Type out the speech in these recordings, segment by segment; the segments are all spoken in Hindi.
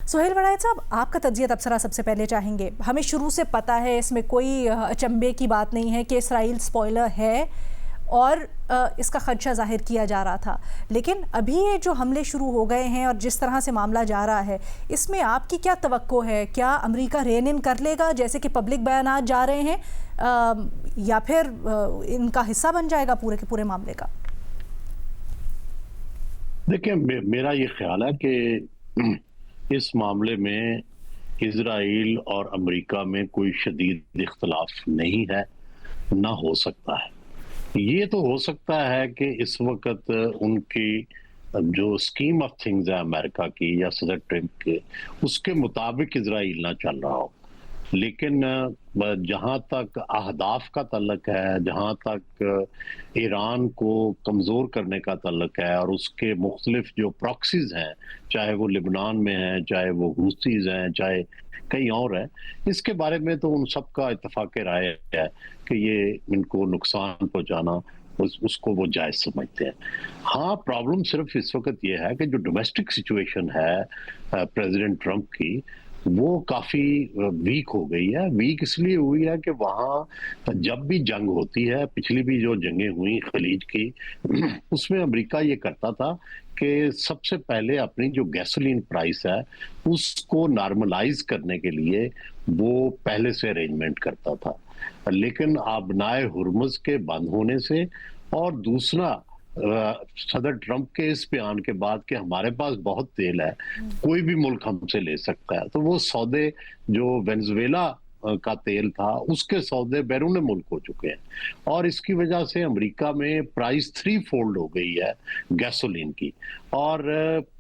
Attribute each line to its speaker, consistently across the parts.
Speaker 1: सोहेल वड़ाइच साहब, आपका तजिया तबसरा सबसे पहले चाहेंगे। हमें शुरू से पता है, इसमें कोई अचंभे की बात नहीं है कि इसराइल स्पॉइलर है और इसका खदशा जाहिर किया जा रहा था। लेकिन अभी ये जो हमले शुरू हो गए हैं और जिस तरह से मामला जा रहा है, इसमें आपकी क्या तवक्को है? क्या अमेरिका रेन इन कर लेगा जैसे कि पब्लिक बयानात जा रहे हैं, या फिर इनका हिस्सा बन जाएगा पूरे के पूरे मामले का?
Speaker 2: देखिए, मेरा ये ख्याल है कि इस मामले में इजराइल और अमेरिका में कोई शदीद इख्तलाफ नहीं है, ना हो सकता है। ये तो हो सकता है कि इस वक्त उनकी जो स्कीम ऑफ थिंग्स है अमेरिका की या सदर ट्रंप के, उसके मुताबिक इजराइल ना चल रहा हो। लेकिन जहाँ तक अहदाफ का तल्लक है, जहाँ तक ईरान को कमज़ोर करने का तल्लक है और उसके मुख्तलिफ जो प्रॉक्सीज हैं, चाहे वो लिबनान में हैं, चाहे वो हूथीज हैं, चाहे कहीं और है, इसके बारे में तो उन सब का इत्तफाक राय है कि ये इनको नुकसान पहुंचाना उसको वो जायज समझते हैं। हाँ, प्रॉब्लम सिर्फ इस वक्त ये है कि जो डोमेस्टिक सिचुएशन है प्रेसिडेंट ट्रंप की, वो काफी वीक हो गई है। वीक इसलिए हुई है कि वहां जब भी जंग होती है, पिछली भी जो जंगें हुई खलीज की, उसमें अमेरिका ये करता था कि सबसे पहले अपनी जो गैसोलीन प्राइस है उसको नॉर्मलाइज करने के लिए वो पहले से अरेंजमेंट करता था। लेकिन आबनाए हुर्मुज के बंद होने से और दूसरा सदर ट्रंप के इस बयान के बाद कि हमारे पास बहुत तेल है, कोई भी मुल्क हमसे ले सकता है, तो वो सौदे जो वेनेजुएला का तेल था उसके सौदे बैरून मुल्क हो चुके हैं और इसकी वजह से अमेरिका में प्राइस 3 फोल्ड हो गई है गैसोलीन की। और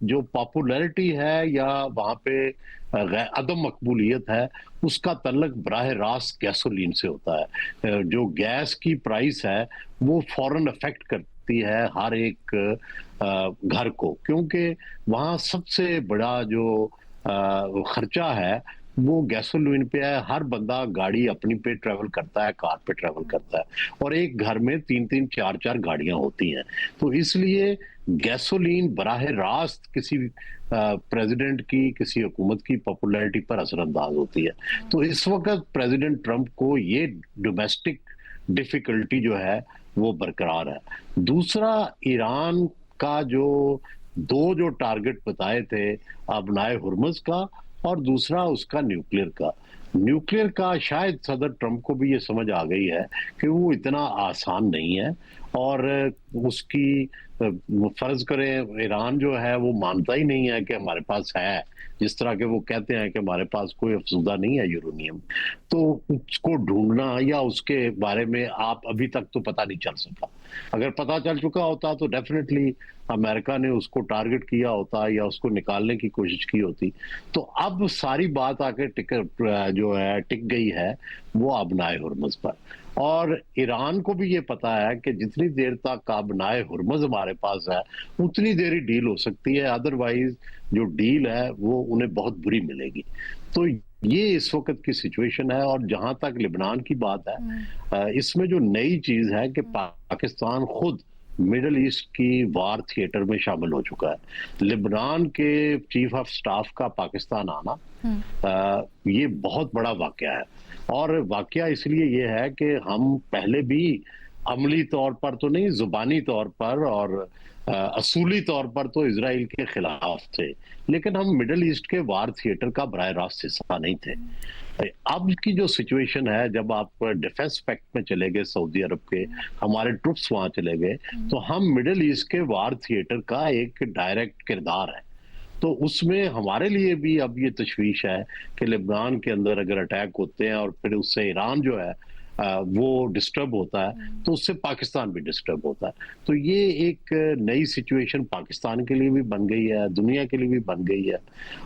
Speaker 2: जो पॉपुलैरिटी है या वहां पे अदम मकबूलियत है, उसका तल्लक बराह रास्त गैसोलीन से होता है। जो गैस की प्राइस है वो फौरन अफेक्ट करती है हर एक घर को, क्योंकि वहां सबसे बड़ा जो खर्चा है वो गैसोलीन पे है। हर बंदा गाड़ी अपनी पे ट्रेवल करता है, कार पे ट्रेवल करता है और एक घर में 3-3 4-4 गाड़ियां होती हैं। तो इसलिए गैसोलीन बराह रास्त किसी प्रेसिडेंट की, किसी हुकूमत की पॉपुलैरिटी पर असरअंदाज होती है। तो इस वक्त प्रेसिडेंट ट्रंप को ये डोमेस्टिक डिफिकल्टी जो है वो बरकरार है। दूसरा, ईरान का जो टारगेट बताए थे, आबनाए हुर्मुज का और दूसरा उसका न्यूक्लियर का शायद सदर ट्रंप को भी ये समझ आ गई है कि वो इतना आसान नहीं है। और उसकी फर्ज करें ईरान जो है वो मानता ही नहीं है कि हमारे पास है, जिस तरह के वो कहते हैं कि हमारे पास कोई अफजूदा नहीं है यूरेनियम, तो उसको ढूंढना या उसके बारे में आप अभी तक तो पता नहीं चल सका। अगर पता चल चुका होता तो डेफिनेटली अमेरिका ने उसको टारगेट किया होता या उसको निकालने की कोशिश की होती। तो अब सारी बात आके टिक गई है वो आबनाए हुर्मुज पर। और ईरान को भी ये पता है कि जितनी देर तक आबनाए हुर्मुज हमारे पास है उतनी देर ही डील हो सकती है, अदरवाइज जो डील है वो उन्हें बहुत बुरी मिलेगी। तो ये इस वक्त की सिचुएशन है। और जहां तक लिबनान की बात है, इसमें जो नई चीज है कि पाकिस्तान खुद मिडल ईस्ट की वार थिएटर में शामिल हो चुका है। लिबनान के चीफ ऑफ स्टाफ का पाकिस्तान आना ये बहुत बड़ा वाकया है। और वाकया इसलिए ये है कि हम पहले भी अमली तौर पर तो नहीं, जुबानी तौर पर और असूली तौर पर तो इजराइल के खिलाफ थे, लेकिन हम मिडल ईस्ट के वार थिएटर का बराह रास्त हिस्सा नहीं थे। अब की जो सिचुएशन है, जब आप डिफेंस पैक्ट में चले गए, सऊदी अरब के हमारे ट्रुप्स वहां चले गए, तो हम मिडल ईस्ट के वार थिएटर का एक डायरेक्ट किरदार है। तो उसमें हमारे लिए भी अब ये तशवीश है कि लेबनान के अंदर अगर अटैक होते हैं और फिर उससे ईरान जो है वो डिस्टर्ब होता है, तो उससे पाकिस्तान भी डिस्टर्ब होता है। तो ये एक नई सिचुएशन पाकिस्तान के लिए भी बन गई है, दुनिया के लिए भी बन गई है।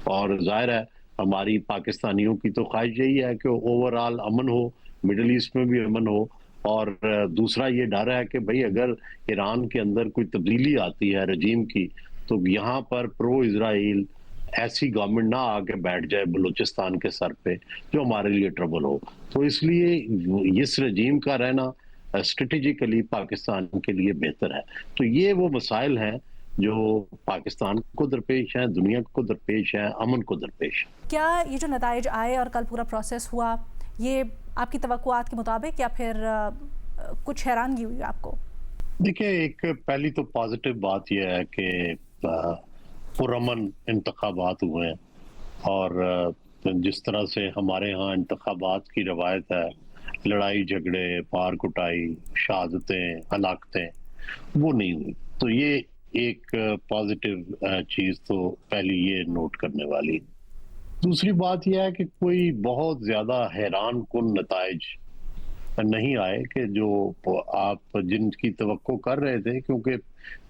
Speaker 2: और जाहिर है हमारी पाकिस्तानियों की तो ख्वाहिश यही है कि ओवरऑल अमन हो, मिडिल ईस्ट में भी अमन हो। और दूसरा ये डर है कि भाई अगर ईरान के अंदर कोई तब्दीली आती है रजीम की, तो यहाँ पर प्रो इजराइल ऐसी गवर्नमेंट ना आके बैठ जाए बलूचिस्तान के सर पे जो हमारे लिए ट्रबल हो। तो इसलिए इस रजीम का रहना स्ट्रेटेजिकली पाकिस्तान के लिए बेहतर है। तो ये वो मसाइल हैं जो पाकिस्तान को दरपेश हैं, दुनिया को दरपेश हैं, अमन को दरपेश हैं।
Speaker 1: क्या ये जो नताइज आए और कल पूरा प्रोसेस हुआ, ये आपकी तवक्कुआत के मुताबिक या फिर कुछ हैरानगी हुई आपको?
Speaker 2: देखिए, एक पहली तो पॉजिटिव बात यह है कि पुरअमन इंतखाबात हुए हैं और जिस तरह से हमारे यहाँ इंतखाबात की रवायत है, लड़ाई झगड़े, मार कुटाई, शहादतें, हलाकतें, वो नहीं हुई। तो ये एक पॉजिटिव चीज़ तो पहली ये नोट करने वाली। दूसरी बात यह है कि कोई बहुत ज़्यादा हैरान कुन नताइज नहीं आए कि जो आप जिनकी तवक्को कर रहे थे, क्योंकि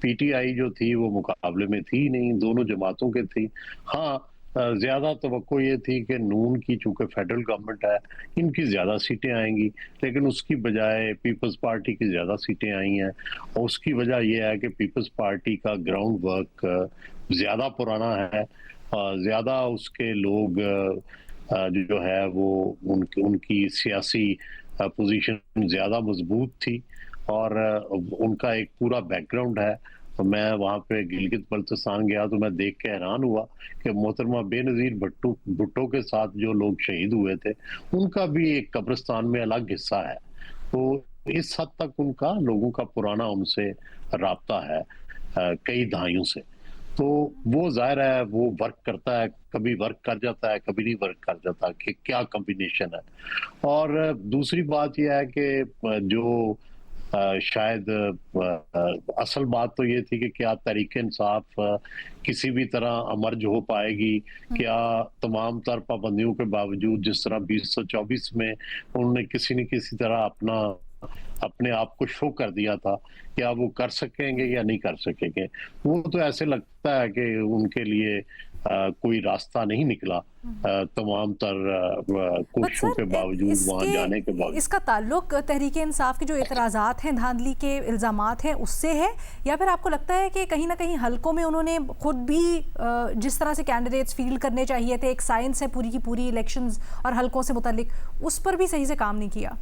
Speaker 2: पीटीआई जो थी वो मुकाबले में थी नहीं, दोनों जमातों के थी। हाँ, ज्यादा तवक्को ये थी कि नून की, चूंकि फेडरल गवर्नमेंट है, इनकी ज्यादा सीटें आएंगी, लेकिन उसकी बजाय पीपल्स पार्टी की ज्यादा सीटें आई हैं। और उसकी वजह यह है कि पीपल्स पार्टी का ग्राउंड वर्क ज्यादा पुराना है, ज्यादा उसके लोग जो है वो उनकी सियासी पोजीशन ज्यादा मजबूत थी और उनका एक पूरा बैकग्राउंड है। तो मैं वहाँ पे गिलगित बल्तिस्तान गया तो मैं देख के हैरान हुआ कि मोहतरमा बेनजीर भुट्टो के साथ जो लोग शहीद हुए थे, उनका भी एक कब्रिस्तान में अलग हिस्सा है। तो इस हद तक उनका, लोगों का पुराना उनसे राब्ता है कई दहाइयों से। तो वो जाहिर है वो वर्क करता है, कभी वर्क कर जाता है, कभी नहीं वर्क कर जाता, कि क्या कॉम्बिनेशन है। और दूसरी बात यह है कि जो शायद असल बात तो ये थी कि क्या तहरीक इंसाफ किसी भी तरह अमर्ज हो पाएगी, क्या तमाम तर पाबंदियों के बावजूद, जिस तरह 2024 में उन्होंने किसी न किसी तरह अपने आप को शो कर दिया था, क्या वो कर सकेंगे या नहीं कर सकेंगे। वो तो ऐसे लगता है कि उनके लिए कोई रास्ता नहीं निकला, तमाम तर कोशिशों के बावजूद, वहां जाने के बावजूद।
Speaker 1: इसका ताल्लुक तहरीक इंसाफ के जो एतराज़ात हैं, धांधली के इल्ज़ामात हैं, उससे है, या फिर आपको लगता है कि कहीं ना कहीं हलकों में उन्होंने खुद भी जिस तरह से कैंडिडेट्स फील्ड करने चाहिए थे, एक साइंस है पूरी की पूरी इलेक्शंस और हलकों से मुतालिक, उस पर भी सही से काम नहीं किया?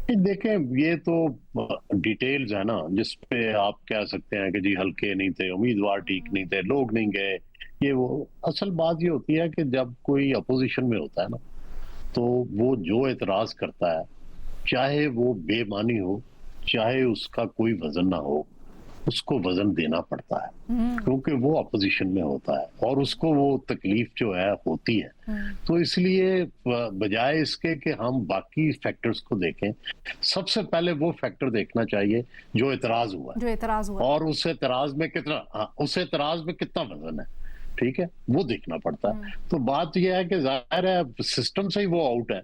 Speaker 2: देखें, ये तो डिटेल्स है ना, जिसपे आप कह सकते हैं कि जी हल्के नहीं थे, उम्मीदवार ठीक नहीं थे, लोग नहीं गए, ये वो। असल बात ये होती है कि जब कोई अपोजिशन में होता है ना, तो वो जो एतराज करता है, चाहे वो बेमानी हो, चाहे उसका कोई वजन ना हो, उसको वजन देना पड़ता है, क्योंकि वो अपोजिशन में होता है और उसको वो तकलीफ जो है होती है। तो इसलिए बजाय इसके कि हम बाकी फैक्टर्स को देखें, सबसे पहले वो फैक्टर देखना चाहिए जो एतराज हुआ है और उस एतराज में कितना, उस एतराज में कितना वजन है, ठीक है, वो देखना पड़ता है। तो बात यह है कि जाहिर है सिस्टम से ही वो आउट है,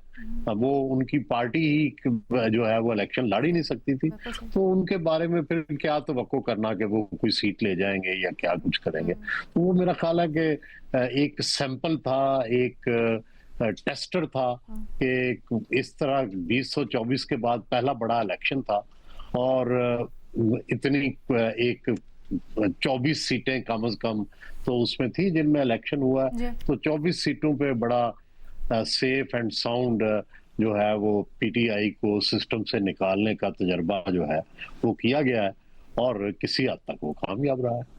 Speaker 2: वो उनकी पार्टी ही जो है वो इलेक्शन लड़ ही नहीं सकती थी, तो उनके बारे में फिर क्या तवक्को करना कि वो कोई सीट ले जाएंगे या क्या कुछ करेंगे। तो वो मेरा ख्याल है कि एक सैंपल था, एक टेस्टर था कि इस तरह 2024 के बाद पहला बड़ा इलेक्शन था और इतनी एक 24 सीटें कम से कम तो उसमें थी जिनमें इलेक्शन हुआ, तो 24 सीटों पे बड़ा सेफ एंड साउंड जो है वो पीटीआई को सिस्टम से निकालने का तजर्बा जो है वो किया गया है और किसी हद तक वो कामयाब रहा है।